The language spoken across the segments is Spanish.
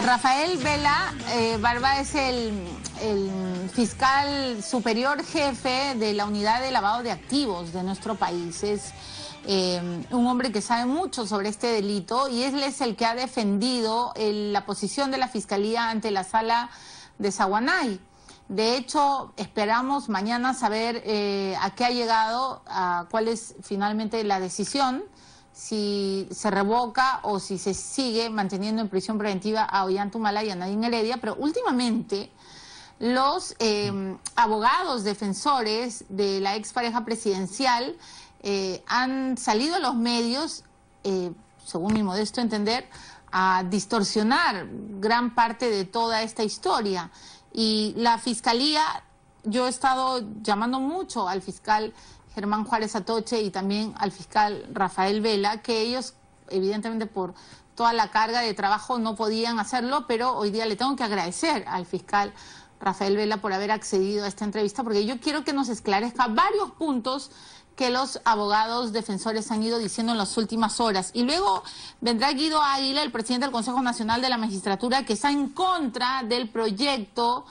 Rafael Vela Barba es el fiscal superior jefe de la unidad de lavado de activos de nuestro país. Es un hombre que sabe mucho sobre este delito y él es el que ha defendido la posición de la Fiscalía ante la Sala de Saguanay. De hecho, esperamos mañana saber a qué ha llegado, a cuál es finalmente la decisión, si se revoca o si se sigue manteniendo en prisión preventiva a Ollanta y a Nadine Heredia. Pero últimamente los abogados defensores de la expareja presidencial han salido a los medios, según mi modesto entender, a distorsionar gran parte de toda esta historia. Y la Fiscalía, yo he estado llamando mucho al fiscal Germán Juárez Atoche y también al fiscal Rafael Vela, que ellos, evidentemente por toda la carga de trabajo, no podían hacerlo, pero hoy día le tengo que agradecer al fiscal Rafael Vela por haber accedido a esta entrevista, porque yo quiero que nos esclarezca varios puntos que los abogados defensores han ido diciendo en las últimas horas. Y luego vendrá Guido Águila, el presidente del Consejo Nacional de la Magistratura, que está en contra del proyecto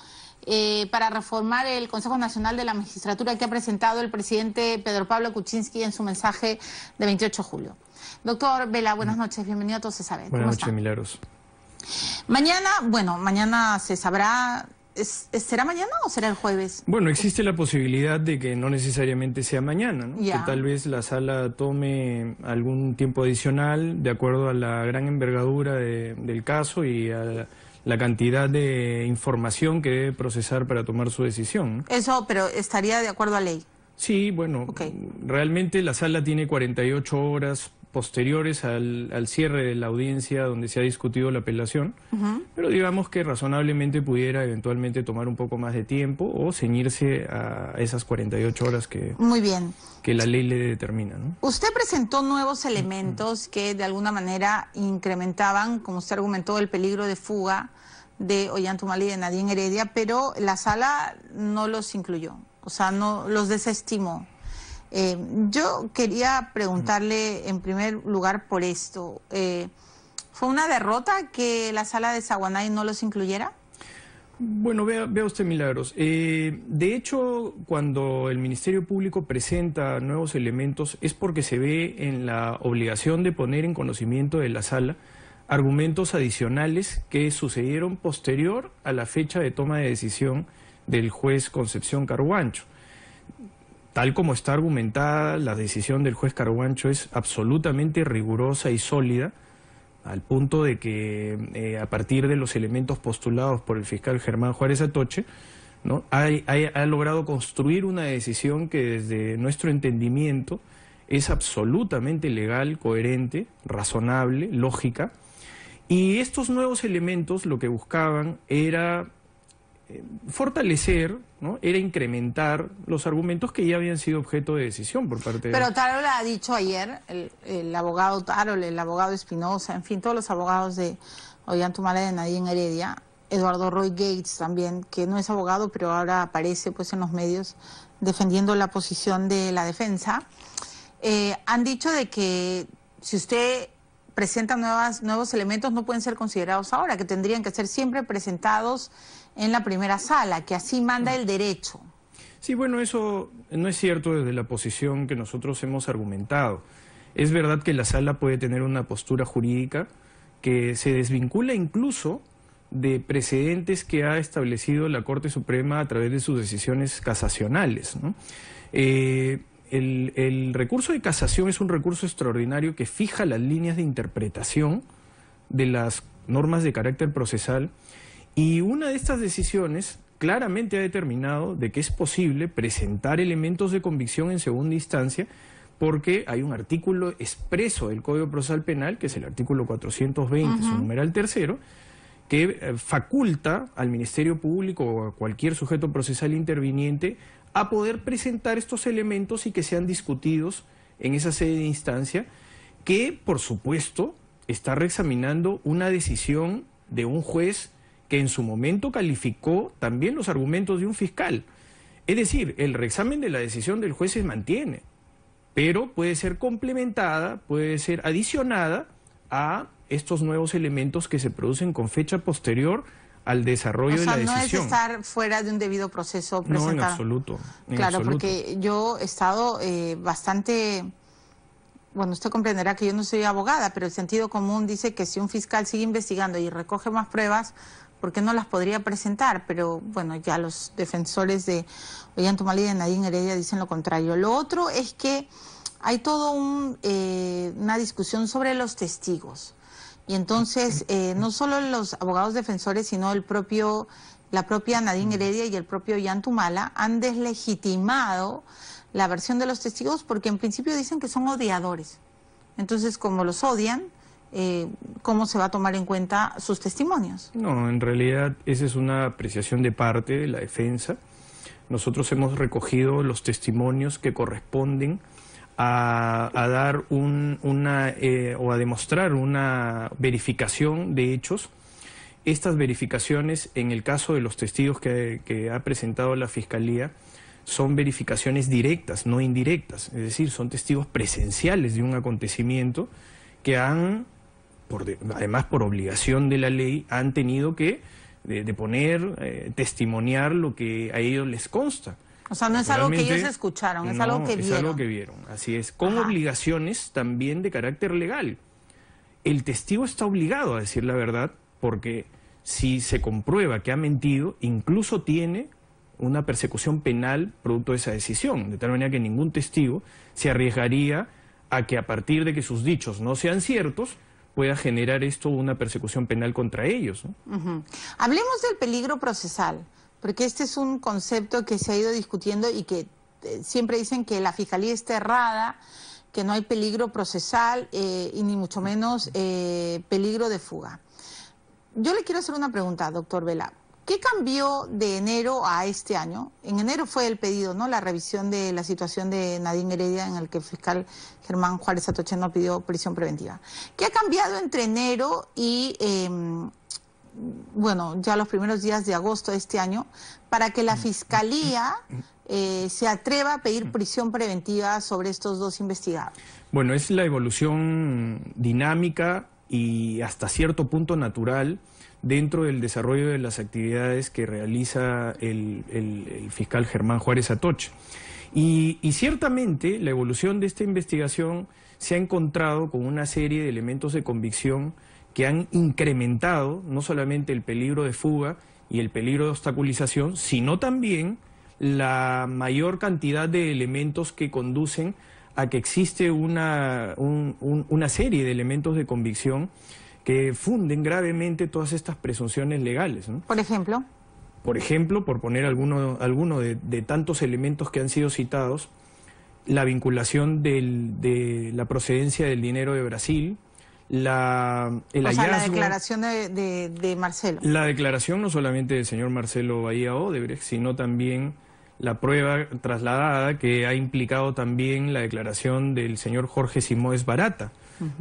para reformar el Consejo Nacional de la Magistratura que ha presentado el presidente Pedro Pablo Kuczynski en su mensaje de 28 de julio. Doctor Vela, buenas noches, bienvenido a Todo Se Sabe. Buenas noches, Milagros. Mañana se sabrá. ¿Será mañana o será el jueves? Bueno, existe la posibilidad de que no necesariamente sea mañana, ¿no? Ya. Que tal vez la sala tome algún tiempo adicional de acuerdo a la gran envergadura del caso y a la cantidad de información que debe procesar para tomar su decisión, ¿no? Eso, pero estaría de acuerdo a ley. Sí, bueno, realmente la sala tiene 48 horas posteriores al cierre de la audiencia donde se ha discutido la apelación, pero digamos que razonablemente pudiera eventualmente tomar un poco más de tiempo o ceñirse a esas 48 horas que, Muy bien, que la ley le determina, ¿no? Usted presentó nuevos elementos que de alguna manera incrementaban, como usted argumentó, el peligro de fuga de Ollanta Humala y de Nadine Heredia, pero la sala no los incluyó, o sea, no los desestimó. Yo quería preguntarle en primer lugar por esto. ¿Fue una derrota que la sala de Saguanay no los incluyera? Bueno, vea usted, Milagros. De hecho, cuando el Ministerio Público presenta nuevos elementos es porque se ve en la obligación de poner en conocimiento de la sala argumentos adicionales que sucedieron posterior a la fecha de toma de decisión del juez Concepción Carhuancho. Tal como está argumentada, la decisión del juez Carhuancho es absolutamente rigurosa y sólida, al punto de que a partir de los elementos postulados por el fiscal Germán Juárez Atoche, ¿no? ha logrado construir una decisión que desde nuestro entendimiento es absolutamente legal, coherente, razonable, lógica. Y estos nuevos elementos lo que buscaban era fortalecer, ¿no? Era incrementar los argumentos que ya habían sido objeto de decisión por parte de... Pero Tarol ha dicho ayer, el abogado Tarol, el abogado Espinosa, en fin, todos los abogados de Ollanta Humala y de Nadine Heredia, Eduardo Roy Gates también, que no es abogado, pero ahora aparece pues en los medios defendiendo la posición de la defensa, han dicho de que si usted presenta nuevos elementos no pueden ser considerados ahora, que tendrían que ser siempre presentados en la primera sala, que así manda el derecho. Sí, bueno, eso no es cierto desde la posición que nosotros hemos argumentado. Es verdad que la sala puede tener una postura jurídica que se desvincula incluso de precedentes que ha establecido la Corte Suprema a través de sus decisiones casacionales, ¿no? El recurso de casación es un recurso extraordinario que fija las líneas de interpretación de las normas de carácter procesal, y una de estas decisiones claramente ha determinado de que es posible presentar elementos de convicción en segunda instancia porque hay un artículo expreso del Código Procesal Penal, que es el artículo 420, su numeral tercero, que faculta al Ministerio Público o a cualquier sujeto procesal interviniente a poder presentar estos elementos y que sean discutidos en esa sede de instancia, que por supuesto está reexaminando una decisión de un juez que en su momento calificó también los argumentos de un fiscal. Es decir, el reexamen de la decisión del juez se mantiene, pero puede ser complementada, puede ser adicionada a estos nuevos elementos que se producen con fecha posterior al desarrollo de la decisión. O sea, no es estar fuera de un debido proceso presentado. No, en absoluto. Claro, porque yo he estado bastante... Bueno, usted comprenderá que yo no soy abogada, pero el sentido común dice que si un fiscal sigue investigando y recoge más pruebas, ¿por qué no las podría presentar? Pero bueno, ya los defensores de Ollantaytamala y de Nadine Heredia dicen lo contrario. Lo otro es que hay toda una discusión sobre los testigos. Y entonces, no solo los abogados defensores, sino la propia Nadine Heredia y el propio Ollantaytamala han deslegitimado la versión de los testigos porque en principio dicen que son odiadores. Entonces, como los odian, ¿cómo se va a tomar en cuenta sus testimonios? No, en realidad esa es una apreciación de parte de la defensa. Nosotros hemos recogido los testimonios que corresponden a dar o a demostrar una verificación de hechos. Estas verificaciones, en el caso de los testigos que ha presentado la Fiscalía, son verificaciones directas, no indirectas. Es decir, son testigos presenciales de un acontecimiento que además por obligación de la ley, han tenido que testimoniar lo que a ellos les consta. O sea, no es algo que ellos escucharon, es algo que vieron. Es algo que vieron, así es, con obligaciones también de carácter legal. El testigo está obligado a decir la verdad porque si se comprueba que ha mentido, incluso tiene una persecución penal producto de esa decisión, de tal manera que ningún testigo se arriesgaría a que a partir de que sus dichos no sean ciertos, pueda generar esto una persecución penal contra ellos, ¿no? Hablemos del peligro procesal, porque este es un concepto que se ha ido discutiendo y que siempre dicen que la Fiscalía está errada, que no hay peligro procesal y ni mucho menos peligro de fuga. Yo le quiero hacer una pregunta, doctor Vela. ¿Qué cambió de enero a este año? En enero fue el pedido, ¿no? La revisión de la situación de Nadine Heredia, en el que el fiscal Germán Juárez Atoche pidió prisión preventiva. ¿Qué ha cambiado entre enero y, bueno, ya los primeros días de agosto de este año, para que la Fiscalía se atreva a pedir prisión preventiva sobre estos dos investigados? Bueno, es la evolución dinámica y hasta cierto punto natural dentro del desarrollo de las actividades que realiza el fiscal Germán Juárez Atoche. Y ciertamente la evolución de esta investigación se ha encontrado con una serie de elementos de convicción que han incrementado no solamente el peligro de fuga y el peligro de obstaculización, sino también la mayor cantidad de elementos que conducen a que existe una serie de elementos de convicción que funden gravemente todas estas presunciones legales, ¿no? Por ejemplo. Por ejemplo, por poner alguno de tantos elementos que han sido citados, la vinculación de la procedencia del dinero de Brasil, el hallazgo, la declaración de Marcelo. La declaración no solamente del señor Marcelo Bahía Odebrecht, sino también la prueba trasladada que ha implicado también la declaración del señor Jorge Simoes Barata,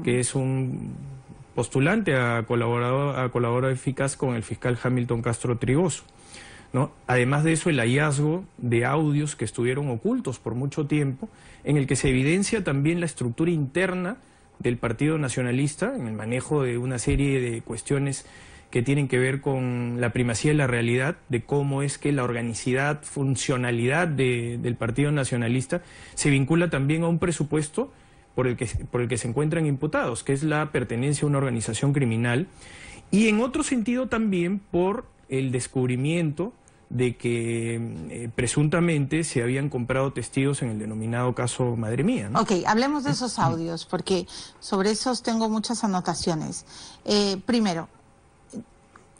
que es un postulante a colaborador eficaz con el fiscal Hamilton Castro Trigoso, ¿no? Además de eso, el hallazgo de audios que estuvieron ocultos por mucho tiempo, en el que se evidencia también la estructura interna del Partido Nacionalista, en el manejo de una serie de cuestiones que tienen que ver con la primacía de la realidad, de cómo es que la organicidad, funcionalidad del Partido Nacionalista se vincula también a un presupuesto por el que se encuentran imputados, que es la pertenencia a una organización criminal, y en otro sentido también por el descubrimiento de que presuntamente se habían comprado testigos en el denominado caso Madre Mía, ¿no? Ok, hablemos de esos audios, porque sobre esos tengo muchas anotaciones. Primero,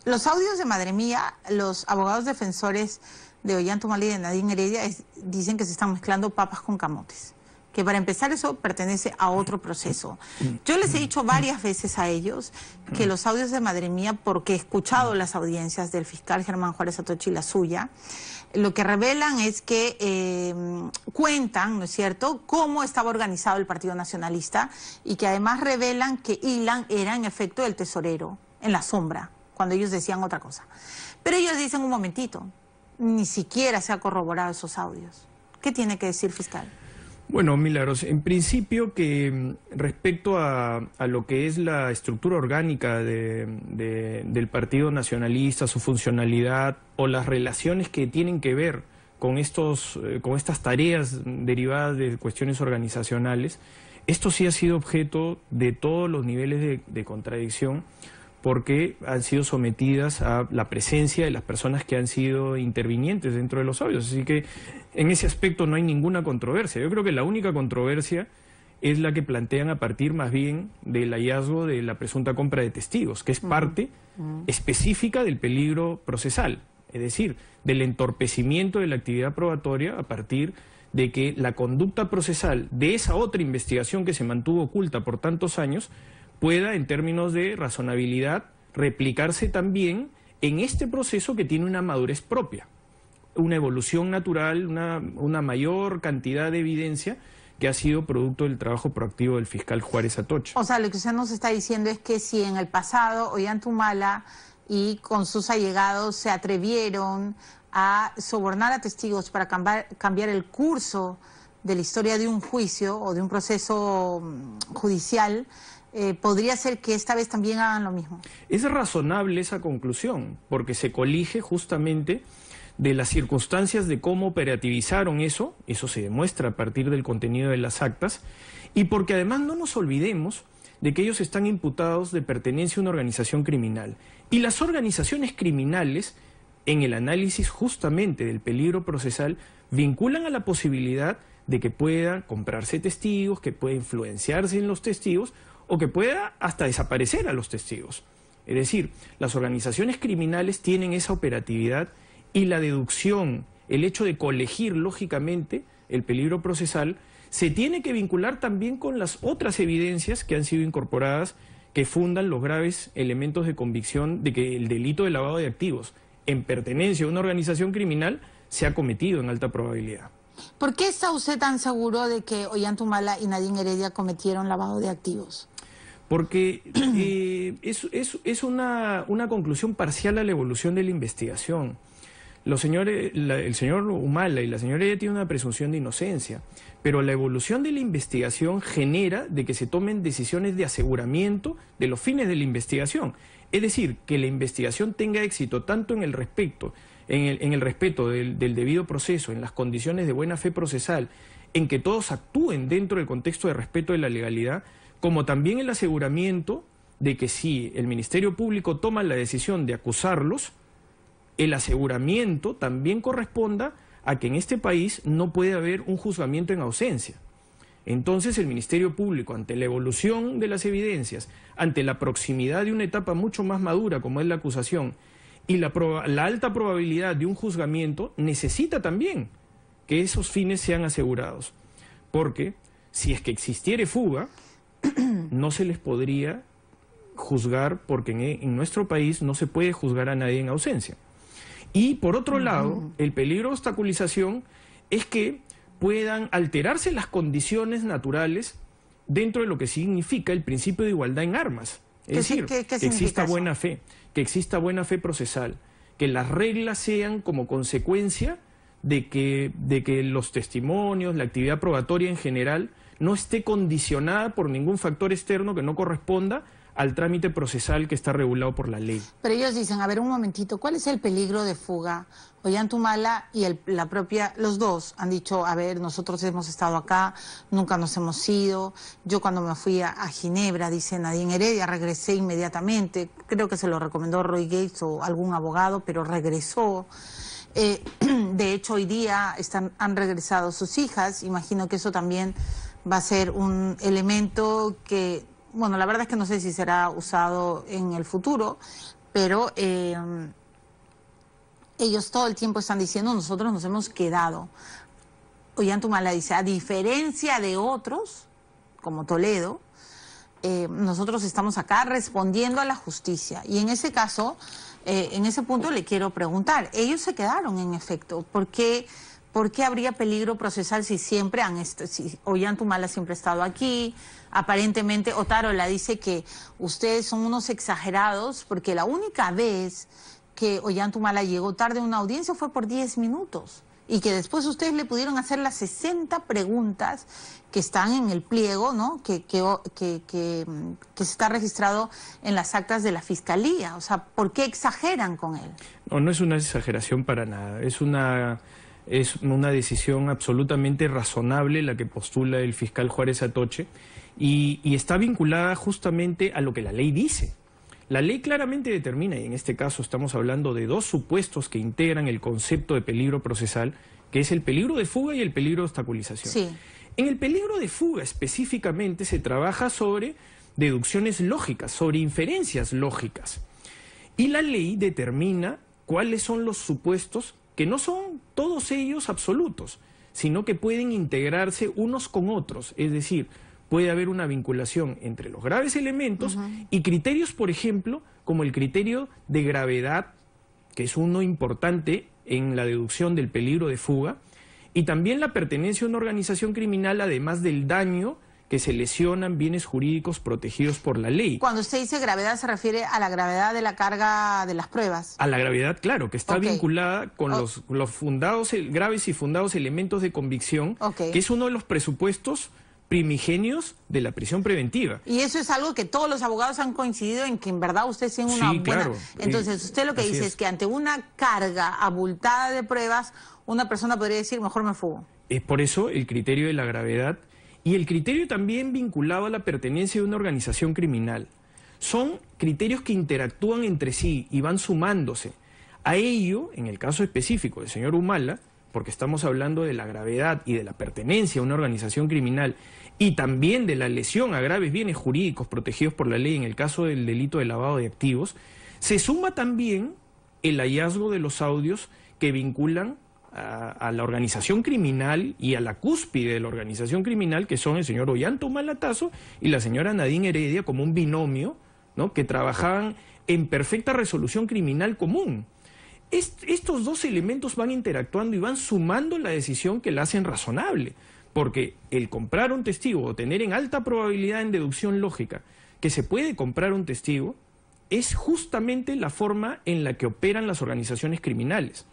los audios de Madre Mía, los abogados defensores de Ollantaytamala y de Nadine Heredia dicen que se están mezclando papas con camotes, que para empezar eso pertenece a otro proceso. Yo les he dicho varias veces a ellos que los audios de Madre Mía, porque he escuchado las audiencias del fiscal Germán Juárez Atoche y la suya, lo que revelan es que cuentan, ¿no es cierto?, cómo estaba organizado el Partido Nacionalista y que además revelan que Ilan era en efecto el tesorero, en la sombra, cuando ellos decían otra cosa. Pero ellos dicen, un momentito, ni siquiera se ha corroborado esos audios. ¿Qué tiene que decir, fiscal? Bueno, Milagros, en principio que respecto a lo que es la estructura orgánica del Partido Nacionalista, su funcionalidad o las relaciones que tienen que ver con estas tareas derivadas de cuestiones organizacionales, esto sí ha sido objeto de todos los niveles de contradicción, porque han sido sometidas a la presencia de las personas que han sido intervinientes dentro de los audios. Así que en ese aspecto no hay ninguna controversia. Yo creo que la única controversia es la que plantean a partir más bien del hallazgo de la presunta compra de testigos, que es parte específica del peligro procesal, es decir, del entorpecimiento de la actividad probatoria a partir de que la conducta procesal de esa otra investigación que se mantuvo oculta por tantos años pueda, en términos de razonabilidad, replicarse también en este proceso que tiene una madurez propia, una evolución natural, una mayor cantidad de evidencia que ha sido producto del trabajo proactivo del fiscal Juárez Atocha. O sea, lo que usted nos está diciendo es que si en el pasado Ollantumala y con sus allegados se atrevieron a sobornar a testigos para cambiar el curso de la historia de un juicio o de un proceso judicial, podría ser que esta vez también hagan lo mismo. Es razonable esa conclusión, porque se colige justamente de las circunstancias de cómo operativizaron eso se demuestra a partir del contenido de las actas, y porque además no nos olvidemos de que ellos están imputados de pertenencia a una organización criminal. Y las organizaciones criminales, en el análisis justamente del peligro procesal, vinculan a la posibilidad de que pueda comprarse testigos, que pueda influenciarse en los testigos, o que pueda hasta desaparecer a los testigos. Es decir, las organizaciones criminales tienen esa operatividad y la deducción, el hecho de colegir lógicamente el peligro procesal, se tiene que vincular también con las otras evidencias que han sido incorporadas que fundan los graves elementos de convicción de que el delito de lavado de activos en pertenencia a una organización criminal se ha cometido en alta probabilidad. ¿Por qué está usted tan seguro de que Ollantumala y Nadine Heredia cometieron lavado de activos? Porque es una conclusión parcial a la evolución de la investigación. El señor Humala y la señora Heredia tienen una presunción de inocencia, pero la evolución de la investigación genera de que se tomen decisiones de aseguramiento de los fines de la investigación. Es decir, que la investigación tenga éxito tanto en el respeto del debido proceso, en las condiciones de buena fe procesal, en que todos actúen dentro del contexto de respeto de la legalidad, como también el aseguramiento de que si el Ministerio Público toma la decisión de acusarlos, el aseguramiento también corresponda a que en este país no puede haber un juzgamiento en ausencia. Entonces el Ministerio Público, ante la evolución de las evidencias, ante la proximidad de una etapa mucho más madura como es la acusación y la alta probabilidad de un juzgamiento, necesita también que esos fines sean asegurados. Porque si es que existiere fuga, no se les podría juzgar, porque en nuestro país no se puede juzgar a nadie en ausencia. Y por otro lado, el peligro de obstaculización es que puedan alterarse las condiciones naturales dentro de lo que significa el principio de igualdad en armas. Es decir, que exista buena fe, que exista buena fe procesal, que las reglas sean como consecuencia de que los testimonios, la actividad probatoria en general, no esté condicionada por ningún factor externo que no corresponda al trámite procesal que está regulado por la ley. Pero ellos dicen, a ver, un momentito, ¿cuál es el peligro de fuga? Ollantumala y los dos han dicho, a ver, nosotros hemos estado acá, nunca nos hemos ido. Yo cuando me fui a Ginebra, dice Nadine Heredia, regresé inmediatamente. Creo que se lo recomendó Roy Gates o algún abogado, pero regresó. De hecho, hoy día han regresado sus hijas. Imagino que eso también va a ser un elemento que, bueno, la verdad es que no sé si será usado en el futuro, pero ellos todo el tiempo están diciendo, nosotros nos hemos quedado. Ollantumala dice, a diferencia de otros, como Toledo, nosotros estamos acá respondiendo a la justicia. Y en ese caso, en ese punto le quiero preguntar, ellos se quedaron en efecto, ¿por qué habría peligro procesal si si Ollantumala siempre ha estado aquí? Aparentemente Otárola dice que ustedes son unos exagerados porque la única vez que Ollantumala llegó tarde a una audiencia fue por 10 minutos y que después ustedes le pudieron hacer las 60 preguntas que están en el pliego, ¿no? Que está registrado en las actas de la Fiscalía. O sea, ¿por qué exageran con él? No, no es una exageración para nada. Es una decisión absolutamente razonable la que postula el fiscal Juárez Atoche y está vinculada justamente a lo que la ley dice. La ley claramente determina, y en este caso estamos hablando de dos supuestos que integran el concepto de peligro procesal, que es el peligro de fuga y el peligro de obstaculización. Sí. En el peligro de fuga específicamente se trabaja sobre deducciones lógicas, sobre inferencias lógicas. Y la ley determina cuáles son los supuestos que no son todos ellos absolutos, sino que pueden integrarse unos con otros, es decir, puede haber una vinculación entre los graves elementos y criterios, por ejemplo, como el criterio de gravedad, que es uno importante en la deducción del peligro de fuga, y también la pertenencia a una organización criminal, además del daño que se lesionan bienes jurídicos protegidos por la ley. Cuando usted dice gravedad, ¿se refiere a la gravedad de la carga de las pruebas? A la gravedad, claro, que está vinculada con los graves y fundados elementos de convicción, que es uno de los presupuestos primigenios de la prisión preventiva. Y eso es algo que todos los abogados han coincidido en que en verdad usted tiene una buena... Claro. Entonces, usted lo que dice es que ante una carga abultada de pruebas, una persona podría decir, mejor me fugo. Es por eso el criterio de la gravedad y el criterio también vinculado a la pertenencia de una organización criminal. Son criterios que interactúan entre sí y van sumándose. A ello, en el caso específico del señor Humala, porque estamos hablando de la gravedad y de la pertenencia a una organización criminal y también de la lesión a graves bienes jurídicos protegidos por la ley en el caso del delito de lavado de activos, se suma también el hallazgo de los audios que vinculan a la organización criminal y a la cúspide de la organización criminal, que son el señor Ollanta Humala Tazo y la señora Nadine Heredia, como un binomio, ¿no?, que trabajaban en perfecta resolución criminal común. Estos dos elementos van interactuando y van sumando la decisión que la hacen razonable, porque el comprar un testigo o tener en alta probabilidad en deducción lógica que se puede comprar un testigo es justamente la forma en la que operan las organizaciones criminales.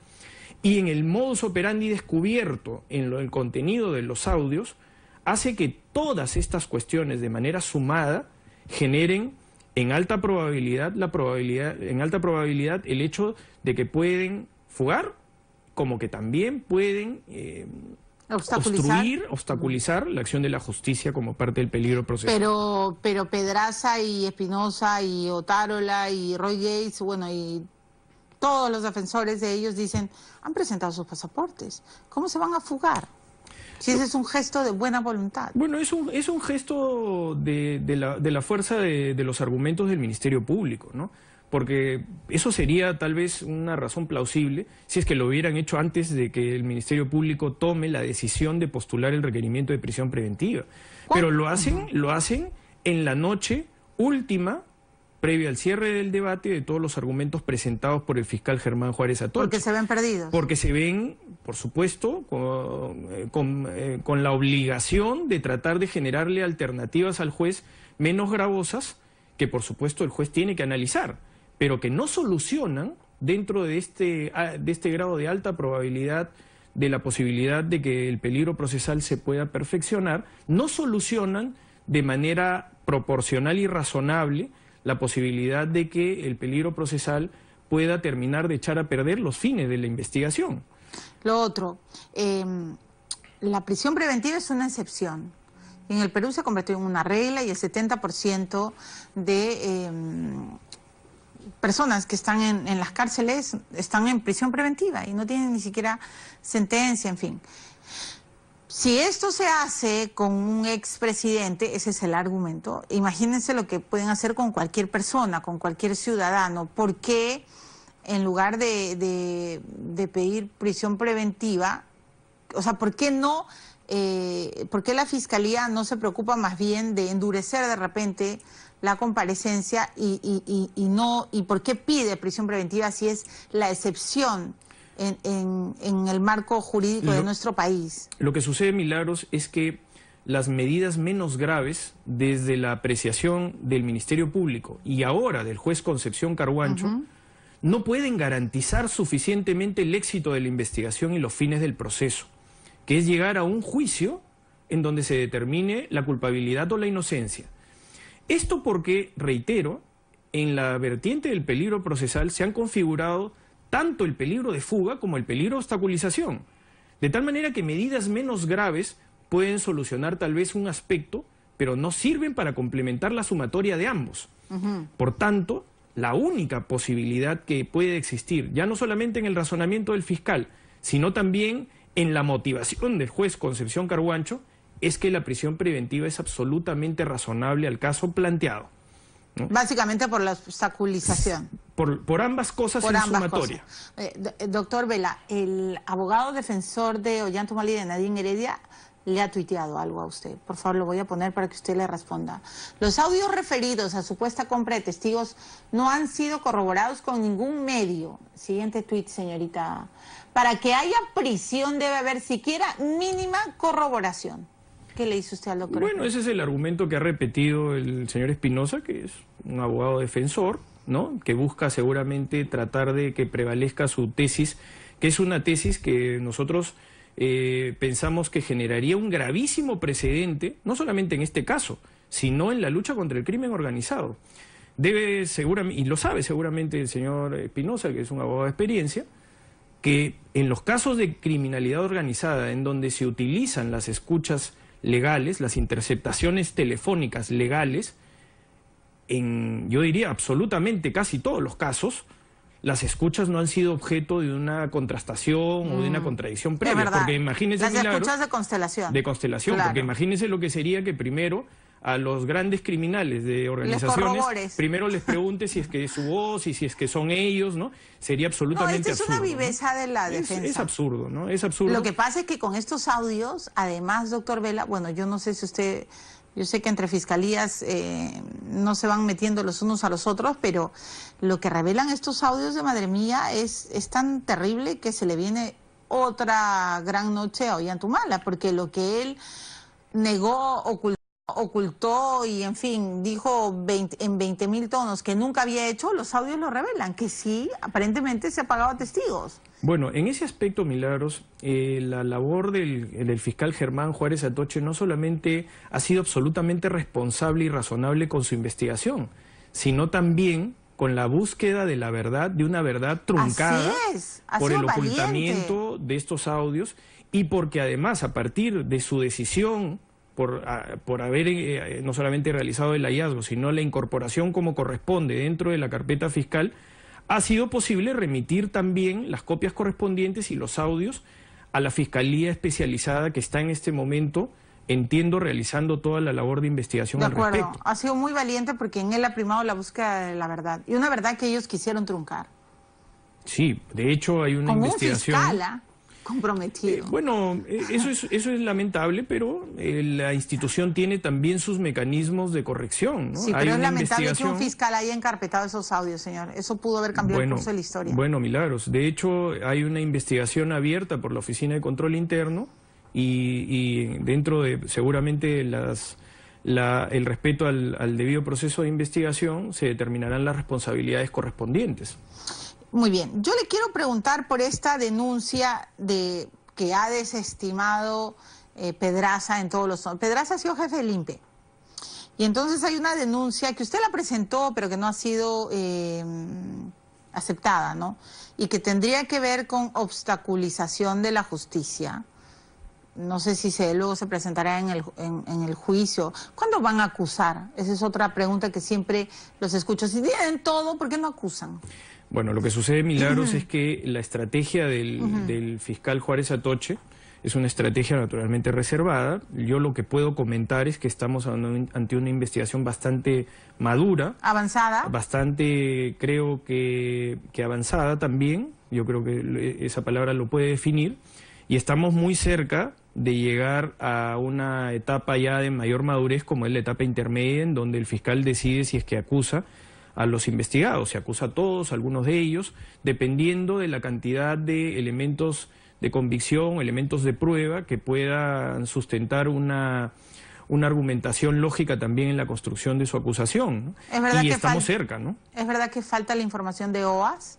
Y en el modus operandi descubierto en el contenido de los audios hace que todas estas cuestiones de manera sumada generen en alta probabilidad el hecho de que pueden fugar, como que también pueden obstaculizar la acción de la justicia como parte del peligro procesal. Pero Pedraza y Espinosa y Otárola y Roy Gates, bueno, y todos los defensores de ellos dicen, han presentado sus pasaportes, ¿cómo se van a fugar? Si ese es un gesto de buena voluntad. Bueno, es un gesto de la fuerza de los argumentos del Ministerio Público, ¿no? Porque eso sería tal vez una razón plausible si es que lo hubieran hecho antes de que el Ministerio Público tome la decisión de postular el requerimiento de prisión preventiva. Pero lo hacen en la noche última, previa al cierre del debate de todos los argumentos presentados por el fiscal Germán Juárez Atoche. Porque se ven perdidos. Porque se ven, por supuesto, con la obligación de tratar de generarle alternativas al juez menos gravosas, que por supuesto el juez tiene que analizar, pero que no solucionan dentro de este grado de alta probabilidad de la posibilidad de que el peligro procesal se pueda perfeccionar, no solucionan de manera proporcional y razonable la posibilidad de que el peligro procesal pueda terminar de echar a perder los fines de la investigación. Lo otro, la prisión preventiva es una excepción. En el Perú se convirtió en una regla y el 70% de personas que están en las cárceles están en prisión preventiva y no tienen ni siquiera sentencia, en fin. Si esto se hace con un expresidente, ese es el argumento, imagínense lo que pueden hacer con cualquier persona, con cualquier ciudadano. ¿Por qué en lugar de pedir prisión preventiva, o sea, por qué no, por qué la Fiscalía no se preocupa más bien de endurecer de repente la comparecencia y por qué pide prisión preventiva si es la excepción en el marco jurídico de nuestro país? Lo que sucede, Milagros, es que las medidas menos graves, desde la apreciación del Ministerio Público y ahora del juez Concepción Carhuancho, no pueden garantizar suficientemente el éxito de la investigación y los fines del proceso, que es llegar a un juicio en donde se determine la culpabilidad o la inocencia. Esto porque, reitero, en la vertiente del peligro procesal se han configurado tanto el peligro de fuga como el peligro de obstaculización, de tal manera que medidas menos graves pueden solucionar tal vez un aspecto, pero no sirven para complementar la sumatoria de ambos. Por tanto, la única posibilidad que puede existir, ya no solamente en el razonamiento del fiscal, sino también en la motivación del juez Concepción Carhuancho, es que la prisión preventiva es absolutamente razonable al caso planteado, ¿no? Básicamente por la obstaculización. Por ambas cosas en sumatoria. Doctor Vela, el abogado defensor de Ollantaytambo y de Nadine Heredia le ha tuiteado algo a usted. Por favor, lo voy a poner para que usted le responda. Los audios referidos a supuesta compra de testigos no han sido corroborados con ningún medio. Siguiente tuit, señorita. Para que haya prisión debe haber siquiera mínima corroboración. ¿Qué le dice usted al doctor? Bueno, ese es el argumento que ha repetido el señor Espinosa, que es un abogado defensor, ¿no? Que busca seguramente tratar de que prevalezca su tesis, que es una tesis que nosotros pensamos que generaría un gravísimo precedente, no solamente en este caso, sino en la lucha contra el crimen organizado. Debe seguramente, y lo sabe seguramente el señor Espinosa, que es un abogado de experiencia, que en los casos de criminalidad organizada, en donde se utilizan las escuchas legales, las interceptaciones telefónicas legales, en, yo diría, absolutamente casi todos los casos, las escuchas no han sido objeto de una contrastación o de una contradicción previa. Porque imagínese, las escuchas de constelación. De constelación, claro. Porque imagínese lo que sería que primero a los grandes criminales de organizaciones, primero les pregunte si es que es su voz y si es que son ellos, ¿no? Sería absolutamente absurdo. Es una viveza, ¿no?, de la defensa. Es absurdo, ¿no? Es absurdo. Lo que pasa es que con estos audios, además, doctor Vela, bueno, yo no sé si usted... Yo sé que entre fiscalías no se van metiendo los unos a los otros, pero lo que revelan estos audios de madre mía es tan terrible que se le viene otra gran noche a Ollantaytambo, porque lo que él negó, ocultó y, en fin, dijo en 20.000 tonos que nunca había hecho, los audios lo revelan, que sí, aparentemente se ha pagado a testigos. Bueno, en ese aspecto, Milagros, la labor del fiscal Germán Juárez Atoche no solamente ha sido absolutamente responsable y razonable con su investigación, sino también con la búsqueda de la verdad, de una verdad truncada por el ocultamiento de estos audios, y porque además, a partir de su decisión por haber no solamente realizado el hallazgo, sino la incorporación como corresponde dentro de la carpeta fiscal, ha sido posible remitir también las copias correspondientes y los audios a la Fiscalía Especializada que está en este momento, entiendo, realizando toda la labor de investigación al respecto. De acuerdo, ha sido muy valiente porque en él ha primado la búsqueda de la verdad, y una verdad que ellos quisieron truncar. Sí, de hecho hay una investigación... Un fiscal, comprometido. Bueno, eso es lamentable, pero la institución tiene también sus mecanismos de corrección, ¿no? Sí, pero es lamentable que un fiscal haya encarpetado esos audios, señor. Eso pudo haber cambiado el curso de la historia. Bueno, Milagros, de hecho hay una investigación abierta por la Oficina de Control Interno y dentro de seguramente el respeto al debido proceso de investigación se determinarán las responsabilidades correspondientes. Muy bien, yo le quiero preguntar por esta denuncia que ha desestimado Pedraza en todos los... Pedraza ha sido jefe del INPE. Y entonces hay una denuncia que usted la presentó, pero que no ha sido aceptada, ¿no? Y que tendría que ver con obstaculización de la justicia. No sé si luego se presentará en el juicio. ¿Cuándo van a acusar? Esa es otra pregunta que siempre los escucho. Si tienen todo, ¿por qué no acusan? Bueno, lo que sucede, Milagros, es que la estrategia del fiscal Juárez Atoche es una estrategia naturalmente reservada. Yo lo que puedo comentar es que estamos ante una investigación bastante madura. ¿Avanzada? Bastante, creo que avanzada también. Yo creo que esa palabra lo puede definir. Y estamos muy cerca de llegar a una etapa ya de mayor madurez, como es la etapa intermedia, en donde el fiscal decide si es que acusa a los investigados, se acusa a todos, algunos de ellos, dependiendo de la cantidad de elementos de convicción, elementos de prueba que puedan sustentar una argumentación lógica también en la construcción de su acusación, ¿no? Es verdad y que estamos cerca, ¿no? ¿Es verdad que falta la información de OAS?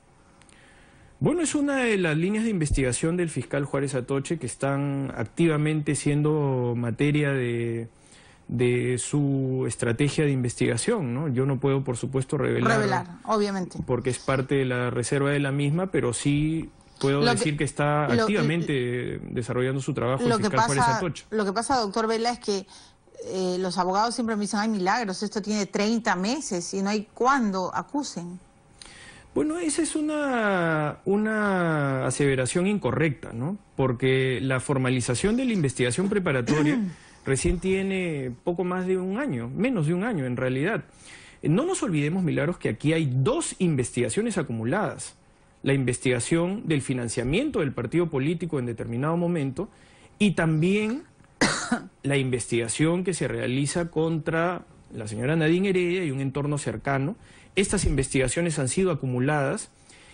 Bueno, es una de las líneas de investigación del fiscal Juárez Atoche que están activamente siendo materia de su estrategia de investigación, ¿no? Yo no puedo, por supuesto, revelar, obviamente, porque es parte de la reserva de la misma, pero sí puedo decir que está activamente desarrollando su trabajo el fiscal Juárez Atoche. Lo que pasa, doctor Vela, es que los abogados siempre me dicen, ay, milagros, esto tiene 30 meses y no hay cuándo acusen. Bueno, esa es una aseveración incorrecta, ¿no? Porque la formalización de la investigación preparatoria recién tiene poco más de un año, menos de un año en realidad. No nos olvidemos, Milagros, que aquí hay dos investigaciones acumuladas. La investigación del financiamiento del partido político en determinado momento y también la investigación que se realiza contra la señora Nadine Heredia y un entorno cercano. Estas investigaciones han sido acumuladas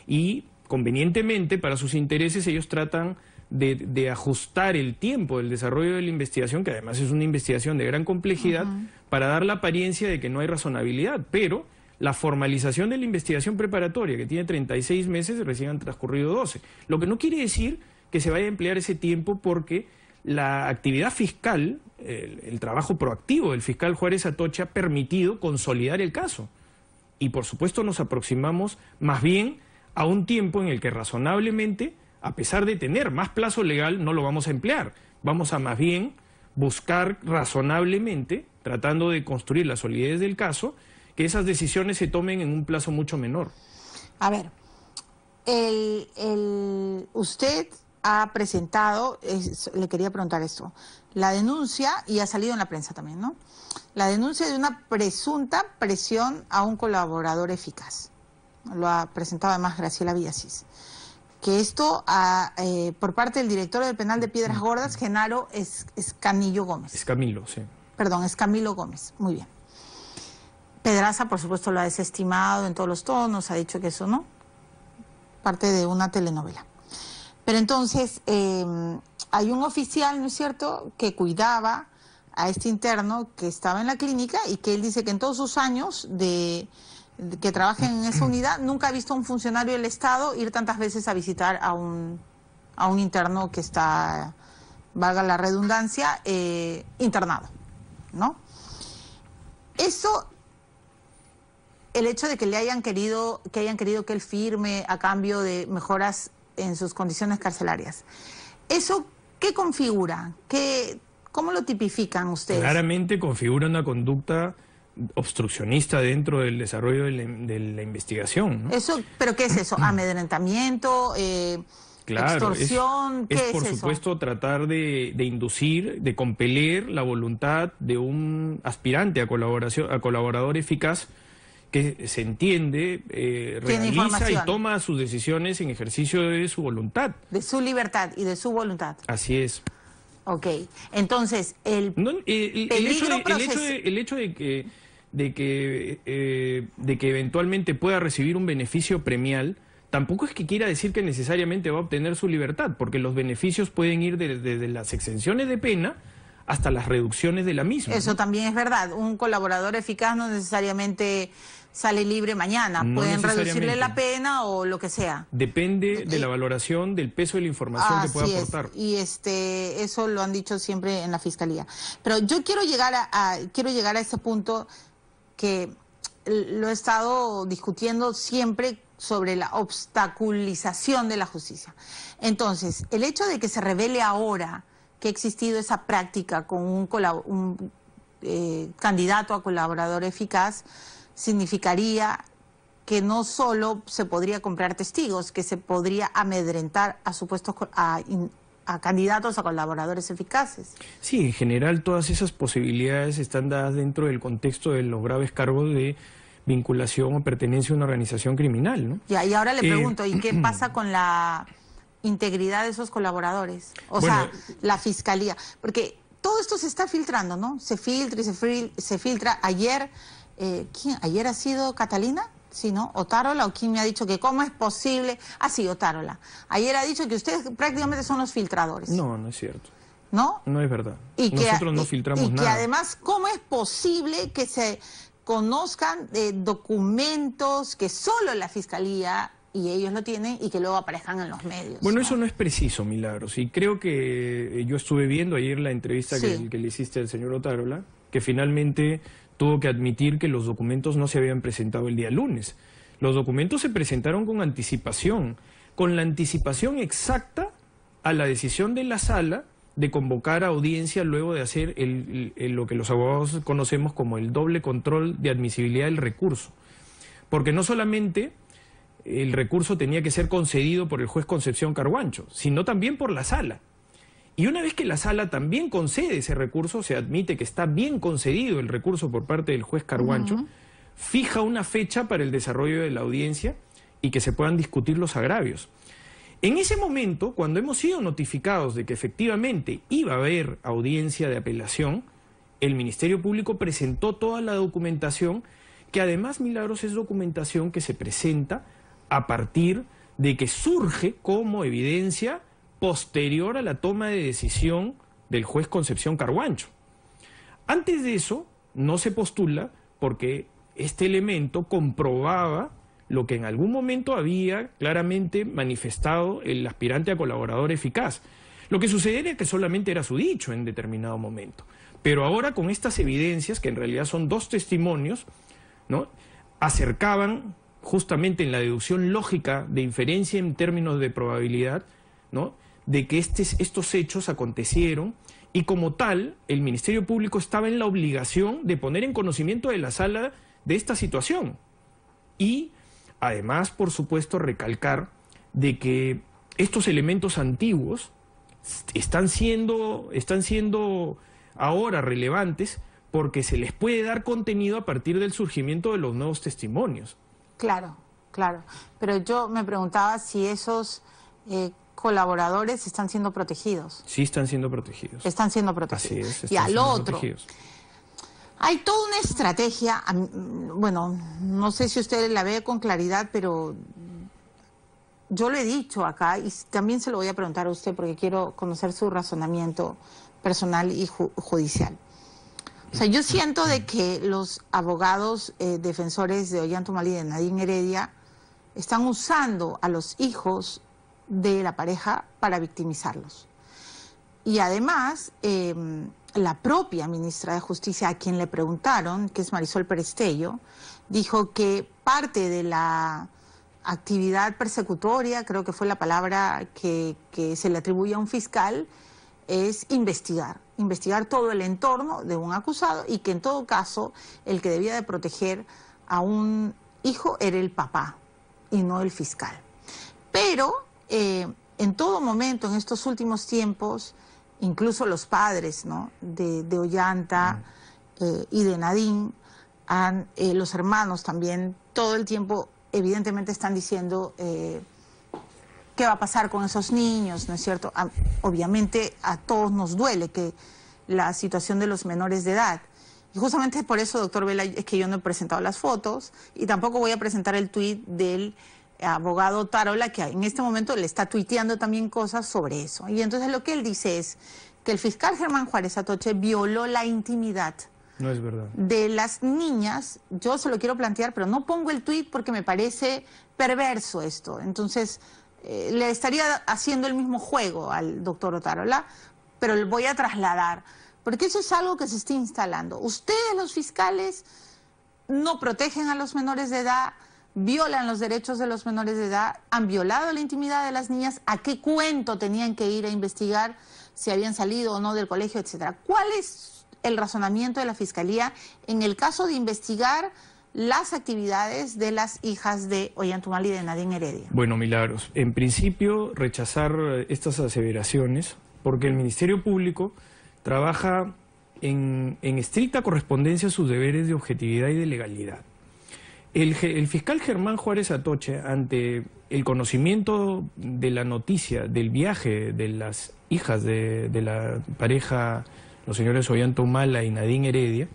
y convenientemente para sus intereses ellos tratan de ajustar el tiempo del desarrollo de la investigación, que además es una investigación de gran complejidad, para dar la apariencia de que no hay razonabilidad, pero la formalización de la investigación preparatoria, que tiene 36 meses, recién han transcurrido 12. Lo que no quiere decir que se vaya a emplear ese tiempo porque la actividad fiscal, el trabajo proactivo del fiscal Juárez Atoche ha permitido consolidar el caso. Y por supuesto nos aproximamos más bien a un tiempo en el que razonablemente, a pesar de tener más plazo legal, no lo vamos a emplear. Vamos a más bien buscar razonablemente, tratando de construir la solidez del caso, que esas decisiones se tomen en un plazo mucho menor. A ver, usted ha presentado, le quería preguntar esto, la denuncia, y ha salido en la prensa también, ¿no? La denuncia de una presunta presión a un colaborador eficaz. Lo ha presentado además Graciela Villasís. Que esto por parte del director del penal de Piedras Gordas, Genaro Escamillo Gómez. Escamilo, sí. Perdón, Escamilo Gómez, muy bien. Pedraza, por supuesto, lo ha desestimado en todos los tonos, ha dicho que eso no, parte de una telenovela. Pero entonces, hay un oficial, ¿no es cierto?, que cuidaba a este interno que estaba en la clínica y que él dice que en todos sus años que trabaja en esa unidad nunca ha visto a un funcionario del Estado ir tantas veces a visitar a un interno que está, valga la redundancia, internado, ¿no? Eso, el hecho de que hayan querido que él firme a cambio de mejoras en sus condiciones carcelarias, ¿eso qué configura? ¿Cómo lo tipifican ustedes? Claramente configura una conducta obstruccionista dentro del desarrollo de la investigación, ¿no? Eso, ¿pero qué es eso? ¿Amedrentamiento? Claro, ¿extorsión? ¿Qué es por eso? supuesto tratar de inducir, de compeler la voluntad de un aspirante a colaborador eficaz que se entiende, realiza y toma sus decisiones en ejercicio de su voluntad. De su libertad y de su voluntad. Así es. Ok, entonces el hecho de que eventualmente pueda recibir un beneficio premial tampoco es que quiera decir que necesariamente va a obtener su libertad, porque los beneficios pueden ir desde las exenciones de pena hasta las reducciones de la misma. Eso, ¿no? También es verdad. Un colaborador eficaz no necesariamente sale libre mañana. No pueden reducirle la pena o lo que sea. Depende de la valoración del peso de la información que pueda aportar. Y eso lo han dicho siempre en la Fiscalía. Pero yo quiero llegar a ese punto que lo he estado discutiendo siempre sobre la obstaculización de la justicia. Entonces, el hecho de que se revele ahora que ha existido esa práctica con un candidato a colaborador eficaz significaría que no solo se podría comprar testigos, que se podría amedrentar a supuestos a candidatos a colaboradores eficaces. Sí, en general todas esas posibilidades están dadas dentro del contexto de los graves cargos de vinculación o pertenencia a una organización criminal, ¿no? Ya, y ahora le pregunto, ¿y qué pasa con la integridad de esos colaboradores? O sea, la Fiscalía, porque todo esto se está filtrando, ¿no? Se filtra y se filtra. Ayer, ¿Ayer ha sido Catalina? Sí, ¿no? Otárola, o quién me ha dicho que cómo es posible. Ah, sí, Otárola. Ayer ha dicho que ustedes prácticamente son los filtradores. No, no es cierto. ¿No? No es verdad. Nosotros no filtramos nada. Y que además, ¿cómo es posible que se conozcan documentos que solo la Fiscalía y ellos lo tienen y que luego aparezcan en los medios. Bueno, ¿no? eso no es preciso, Milagros, y creo que yo estuve viendo ayer la entrevista Sí. que le hiciste al señor Otárola, que finalmente tuvo que admitir que los documentos no se habían presentado el día lunes. Los documentos se presentaron con la anticipación exacta a la decisión de la sala de convocar a audiencia luego de hacer lo que los abogados conocemos como el doble control de admisibilidad del recurso. Porque no solamente el recurso tenía que ser concedido por el juez Concepción Carhuancho, sino también por la sala. Y una vez que la sala también concede ese recurso, se admite que está bien concedido el recurso por parte del juez Carhuancho, fija una fecha para el desarrollo de la audiencia y que se puedan discutir los agravios. En ese momento, cuando hemos sido notificados de que efectivamente iba a haber audiencia de apelación, el Ministerio Público presentó toda la documentación, que además, Milagros, es documentación que se presenta a partir de que surge como evidencia posterior a la toma de decisión del juez Concepción Carhuancho. Antes de eso, no se postula porque este elemento comprobaba lo que en algún momento había claramente manifestado el aspirante a colaborador eficaz. Lo que sucedía era que solamente era su dicho en determinado momento. Pero ahora con estas evidencias, que en realidad son dos testimonios, ¿no?, acercaban justamente en la deducción lógica de inferencia en términos de probabilidad, ¿no?, de que estos hechos acontecieron, y como tal, el Ministerio Público estaba en la obligación de poner en conocimiento de la sala de esta situación. Y además, por supuesto, recalcar de que estos elementos antiguos están siendo ahora relevantes porque se les puede dar contenido a partir del surgimiento de los nuevos testimonios. Claro, claro. Pero yo me preguntaba si esos colaboradores están siendo protegidos. Sí, están siendo protegidos. Están siendo protegidos. Así es, y al siendo otro, protegidos. hay toda una estrategia, bueno, no sé si usted la ve con claridad, pero yo lo he dicho acá y también se lo voy a preguntar a usted porque quiero conocer su razonamiento personal y judicial. O sea, yo siento de que los abogados defensores de Ollanta Humala y de Nadine Heredia están usando a los hijos de la pareja para victimizarlos. Y además, la propia ministra de Justicia, a quien le preguntaron, que es Marisol Perestello, dijo que parte de la actividad persecutoria, creo que fue la palabra que se le atribuye a un fiscal, es investigar todo el entorno de un acusado y que en todo caso el que debía de proteger a un hijo era el papá y no el fiscal. Pero en todo momento, en estos últimos tiempos, incluso los padres, ¿no?, de Ollanta y de Nadine, los hermanos también, todo el tiempo evidentemente están diciendo qué va a pasar con esos niños, ¿no es cierto? Obviamente a todos nos duele que la situación de los menores de edad. Y justamente por eso, doctor Vela, es que yo no he presentado las fotos y tampoco voy a presentar el tuit del abogado Otárola, que en este momento le está tuiteando también cosas sobre eso. Y entonces lo que él dice es que el fiscal Germán Juárez Atoche violó la intimidad. No es verdad. De las niñas. Yo se lo quiero plantear, pero no pongo el tuit porque me parece perverso esto. Entonces, le estaría haciendo el mismo juego al doctor Otárola, pero lo voy a trasladar, porque eso es algo que se está instalando. Ustedes, los fiscales, no protegen a los menores de edad, violan los derechos de los menores de edad, han violado la intimidad de las niñas. ¿A qué cuento tenían que ir a investigar si habían salido o no del colegio, etcétera? ¿Cuál es el razonamiento de la Fiscalía en el caso de investigar las actividades de las hijas de Ollanta Humala y de Nadine Heredia? Bueno, Milagros, en principio rechazar estas aseveraciones porque el Ministerio Público trabaja en estricta correspondencia a sus deberes de objetividad y de legalidad. El fiscal Germán Juárez Atoche, ante el conocimiento de la noticia del viaje de las hijas de la pareja, los señores Ollanta Humala y Nadine Heredia,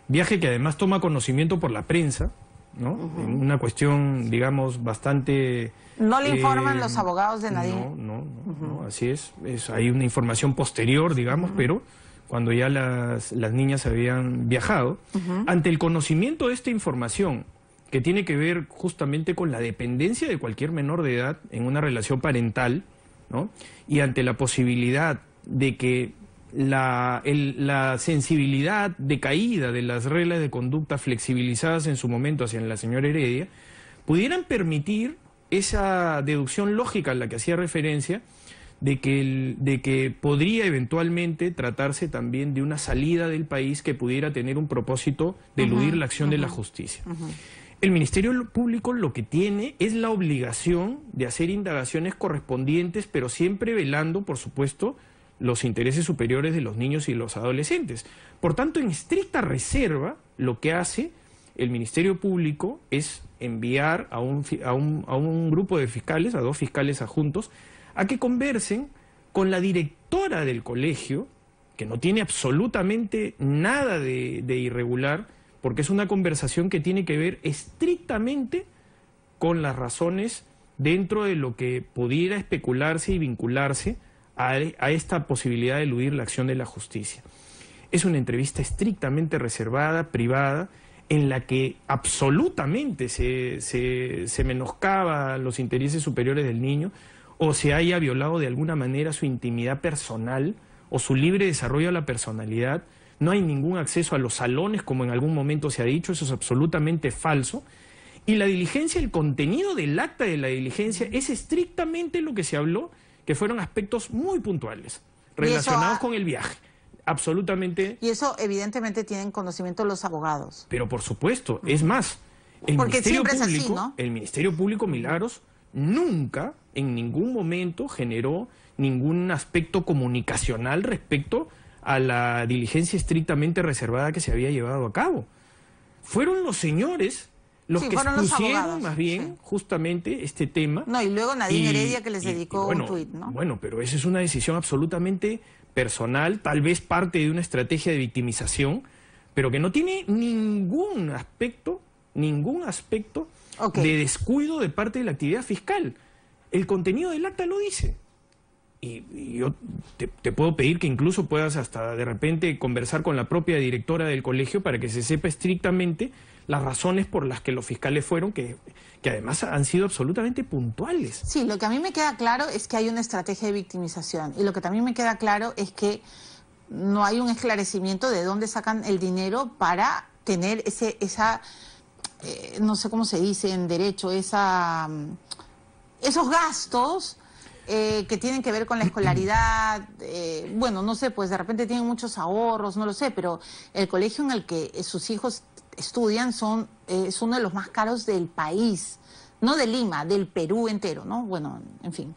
viaje que además toma conocimiento por la prensa, ¿no? En una cuestión, digamos, bastante... ¿No le informan los abogados de Nadine? No, así es. Hay una información posterior, digamos, pero cuando ya las niñas habían viajado, ante el conocimiento de esta información, que tiene que ver justamente con la dependencia de cualquier menor de edad en una relación parental, ¿no? Y ante la posibilidad de que la sensibilidad decaída de las reglas de conducta flexibilizadas en su momento hacia la señora Heredia pudieran permitir esa deducción lógica a la que hacía referencia de que podría eventualmente tratarse también de una salida del país que pudiera tener un propósito de eludir la acción de la justicia. El Ministerio Público lo que tiene es la obligación de hacer indagaciones correspondientes, pero siempre velando, por supuesto, los intereses superiores de los niños y los adolescentes. Por tanto, en estricta reserva, lo que hace el Ministerio Público es enviar a un grupo de fiscales, a 2 fiscales adjuntos, a que conversen con la directora del colegio, que no tiene absolutamente nada de irregular, porque es una conversación que tiene que ver estrictamente con las razones dentro de lo que pudiera especularse y vincularse a esta posibilidad de eludir la acción de la justicia. Es una entrevista estrictamente reservada, privada, en la que absolutamente se menoscaba los intereses superiores del niño, o se haya violado de alguna manera su intimidad personal o su libre desarrollo de la personalidad. No hay ningún acceso a los salones, como en algún momento se ha dicho, eso es absolutamente falso. Y la diligencia, el contenido del acta de la diligencia es estrictamente lo que se habló, que fueron aspectos muy puntuales, relacionados con el viaje. Absolutamente. Y eso evidentemente tienen conocimiento los abogados. Pero por supuesto, es más, el Ministerio Público, Milagros, nunca, en ningún momento, generó ningún aspecto comunicacional respecto a la diligencia estrictamente reservada que se había llevado a cabo. Fueron los señores los que expusieron más bien justamente este tema. No, y luego Nadine Heredia que les dedicó un tuit, ¿no? Bueno, pero esa es una decisión absolutamente personal, tal vez parte de una estrategia de victimización, pero que no tiene ningún aspecto de descuido de parte de la actividad fiscal. El contenido del acta lo dice. Y yo te puedo pedir que incluso puedas hasta de repente conversar con la propia directora del colegio para que se sepa estrictamente las razones por las que los fiscales fueron, que además han sido absolutamente puntuales. Sí, lo que a mí me queda claro es que hay una estrategia de victimización, y lo que también me queda claro es que no hay un esclarecimiento de dónde sacan el dinero para tener no sé cómo se dice en derecho, esos gastos que tienen que ver con la escolaridad. Bueno, no sé, pues de repente tienen muchos ahorros, no lo sé, pero el colegio en el que sus hijos estudian es uno de los más caros del país, no de Lima, del Perú entero, ¿no? Bueno, en fin.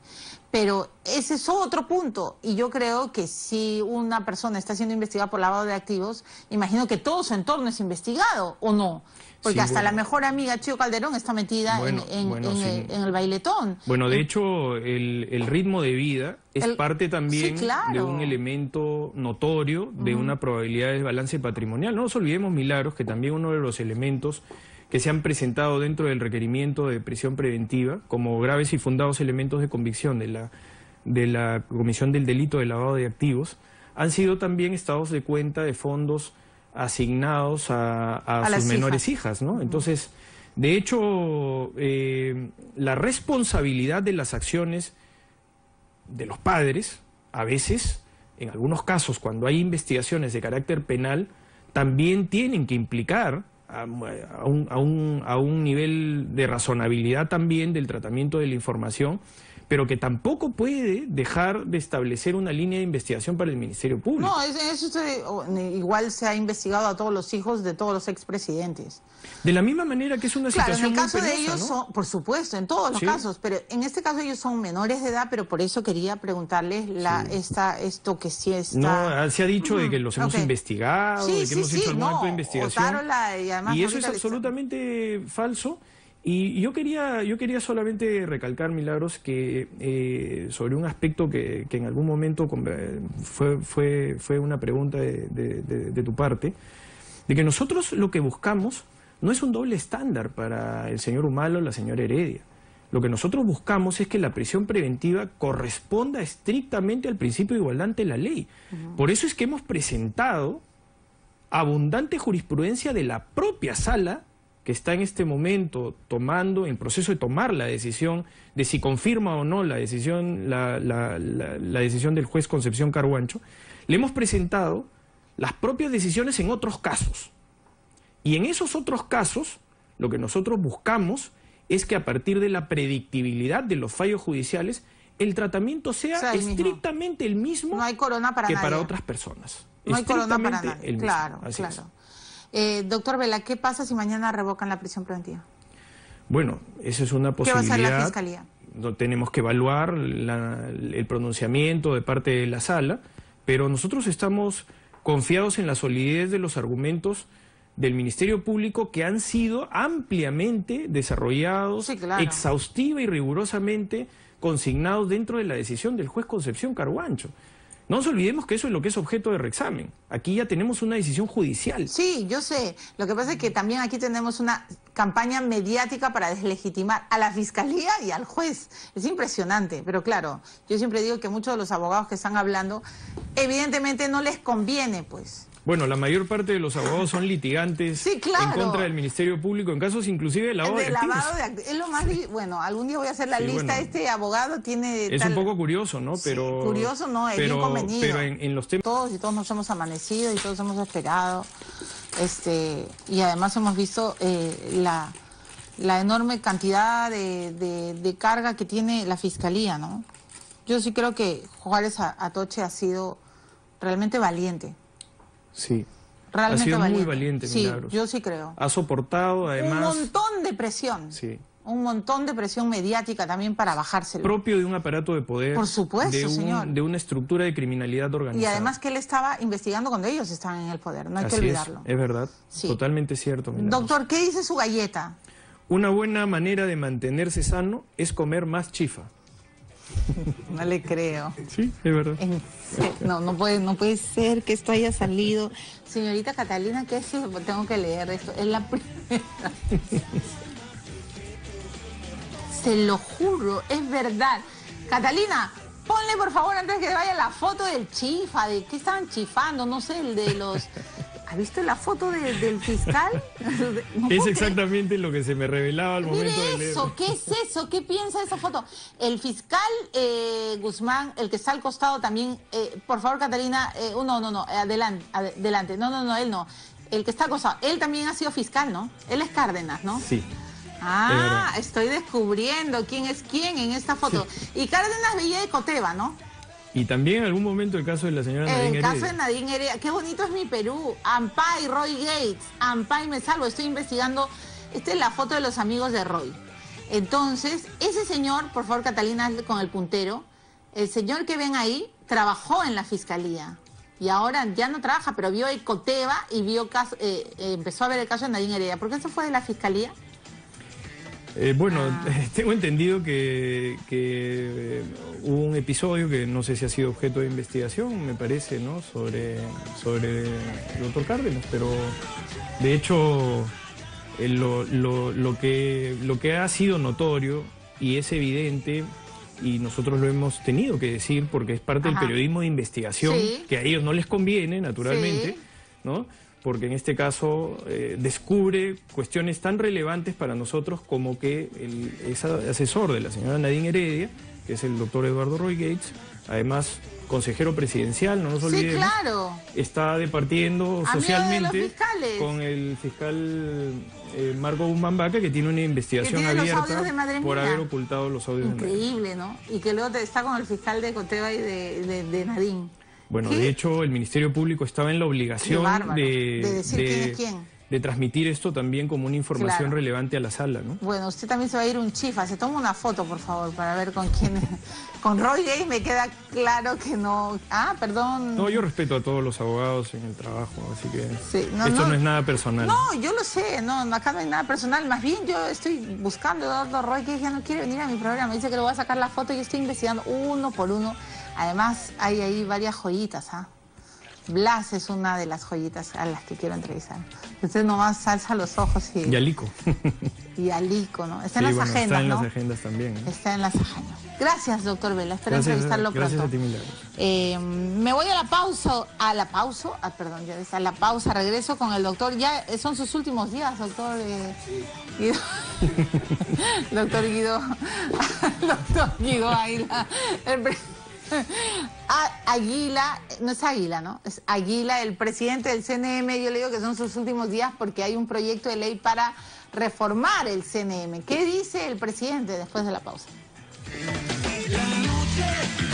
Pero ese es otro punto, y yo creo que si una persona está siendo investigada por lavado de activos, imagino que todo su entorno es investigado, ¿o no? Porque hasta la mejor amiga Chío Calderón está metida en el bailetón. Bueno, de hecho, el ritmo de vida es parte también de un elemento notorio de una probabilidad de desbalance patrimonial. No nos olvidemos, Milagros, que también uno de los elementos que se han presentado dentro del requerimiento de prisión preventiva como graves y fundados elementos de convicción de la comisión del delito de lavado de activos han sido también estados de cuenta de fondos asignados a sus menores hijas, ¿no? Entonces, de hecho, la responsabilidad de las acciones de los padres, a veces, en algunos casos, cuando hay investigaciones de carácter penal, también tienen que implicar a un nivel de razonabilidad también del tratamiento de la información, pero que tampoco puede dejar de establecer una línea de investigación para el Ministerio Público. No, igual se ha investigado a todos los hijos de todos los expresidentes. De la misma manera que es una situación muy penosa, en el caso de ellos, ¿no? Por supuesto, en todos los casos, pero en este caso ellos son menores de edad, pero por eso quería preguntarles esto que sí está... No, se ha dicho de que los hemos investigado, de que hemos hecho algún acto de investigación, y eso es absolutamente falso. Y yo quería solamente recalcar, Milagros, que sobre un aspecto que en algún momento fue una pregunta de tu parte, de que nosotros lo que buscamos no es un doble estándar para el señor Humala o la señora Heredia. Lo que nosotros buscamos es que la prisión preventiva corresponda estrictamente al principio de igualdad ante la ley. Por eso es que hemos presentado abundante jurisprudencia de la propia sala que está en este momento tomando, en proceso de tomar la decisión de si confirma o no la decisión, la decisión del juez Concepción Carhuancho, le hemos presentado las propias decisiones en otros casos. Y en esos otros casos, lo que nosotros buscamos es que a partir de la predictibilidad de los fallos judiciales, el tratamiento sea estrictamente el mismo, no hay corona para que nadie. para otras personas. No hay corona para nadie, claro, claro. Doctor Vela, ¿qué pasa si mañana revocan la prisión preventiva? Bueno, esa es una posibilidad. ¿Qué va a hacer la Fiscalía? Tenemos que evaluar el pronunciamiento de parte de la sala, pero nosotros estamos confiados en la solidez de los argumentos del Ministerio Público que han sido ampliamente desarrollados, exhaustiva y rigurosamente consignados dentro de la decisión del juez Concepción Carhuancho. No nos olvidemos que eso es lo que es objeto de reexamen. Aquí ya tenemos una decisión judicial. Sí, yo sé. Lo que pasa es que también aquí tenemos una campaña mediática para deslegitimar a la Fiscalía y al juez. Es impresionante, pero claro, yo siempre digo que muchos de los abogados que están hablando, evidentemente no les conviene, pues. Bueno, la mayor parte de los abogados son litigantes en contra del Ministerio Público, en casos inclusive de lavado de activos. Es lo más... Bueno, algún día voy a hacer la lista. Bueno, este abogado tiene... Es un poco curioso, ¿no? Pero, sí, curioso no, es bien convenido. Pero en los temas... Todos nos hemos amanecido y todos hemos esperado. Y además hemos visto la enorme cantidad de carga que tiene la Fiscalía, ¿no? Yo sí creo que Juárez Atoche ha sido realmente valiente. Sí, realmente ha sido muy valiente, Milagros. Sí, yo sí creo. Ha soportado además... un montón de presión. Sí. Un montón de presión mediática también para bajárselo. Propio de un aparato de poder. Por supuesto, señor. De una estructura de criminalidad organizada. Y además que él estaba investigando cuando ellos estaban en el poder, no hay que olvidarlo. Es verdad, sí. Totalmente cierto, Milagros. Doctor, ¿qué dice su galleta? Una buena manera de mantenerse sano es comer más chifa. No le creo. Sí, es verdad. No puede ser que esto haya salido. Señorita Catalina, ¿qué es eso? Tengo que leer esto. Es la primera. Se lo juro, es verdad. Catalina, ponle por favor antes que vaya la foto del chifa, de qué estaban chifando, no sé, el de los... ¿Has visto la foto del fiscal? No es exactamente lo que se me revelaba al momento de leer. ¿Qué es eso? ¿Qué piensa de esa foto? El fiscal Guzmán, el que está al costado también, por favor, Catalina, adelante. No, él no. El que está al costado, él también ha sido fiscal, ¿no? Él es Cárdenas, ¿no? Sí. Ah, estoy descubriendo quién es quién en esta foto. Y Cárdenas veía de Coteva, ¿no? Y también en algún momento el caso de la señora Nadine Heredia. El caso de Nadine Heredia. Qué bonito es mi Perú. Ampay, Roy Gates. Ampay, me salvo. Estoy investigando. Esta es la foto de los amigos de Roy. Entonces, ese señor, por favor, Catalina, con el puntero, el señor que ven ahí, trabajó en la Fiscalía. Y ahora ya no trabaja, pero vio Ecoteva y vio empezó a ver el caso de Nadine Heredia. ¿Por qué eso fue de la Fiscalía? Tengo entendido que hubo un episodio que no sé si ha sido objeto de investigación, me parece, ¿no? Sobre el doctor Cárdenas, pero de hecho lo que ha sido notorio y es evidente, y nosotros lo hemos tenido que decir porque es parte del periodismo de investigación, que a ellos no les conviene, naturalmente, ¿no? Porque en este caso descubre cuestiones tan relevantes para nosotros como que ese asesor de la señora Nadine Heredia, que es el doctor Eduardo Roy Gates, además consejero presidencial, no nos olvidemos, está departiendo socialmente con el fiscal Marco Guzmán Vaca, que tiene una investigación abierta por haber ocultado los audios de Madre Mía. Increíble, ¿no? Y que luego está con el fiscal de Coteva y de Nadine. Bueno, de hecho, el Ministerio Público estaba en la obligación de decir quién es quién. De transmitir esto también como una información relevante a la sala, ¿no? Bueno, usted también se va a ir un chifa. Se toma una foto, por favor, para ver con quién... Con Roy Gates me queda claro que no... Ah, perdón. No, yo respeto a todos los abogados en el trabajo, así que esto no es nada personal. No, yo lo sé, acá no hay nada personal. Más bien yo estoy buscando a Eduardo Roy Gates, ya no quiere venir a mi programa. Dice que le voy a sacar la foto y yo estoy investigando uno por uno. Además, hay ahí varias joyitas, Blas es una de las joyitas a las que quiero entrevistar. Usted nomás alza los ojos y... Y Alico. Y Alico, ¿no? Está Sí, en las bueno, agendas, está en ¿no? las agendas también, ¿no? Está en las agendas. Gracias, doctor Vela. Espero entrevistarlo gracias pronto. a ti, Milagros. Me voy a la pausa. Perdón, ya está. A la pausa. Regreso con el doctor. Ya son sus últimos días, doctor Guido. Doctor Guido. Doctor Guido Águila. Águila, no es Águila, ¿no? Es Águila, el presidente del CNM. Yo le digo que son sus últimos días porque hay un proyecto de ley para reformar el CNM. ¿Qué dice el presidente después de la pausa? La noche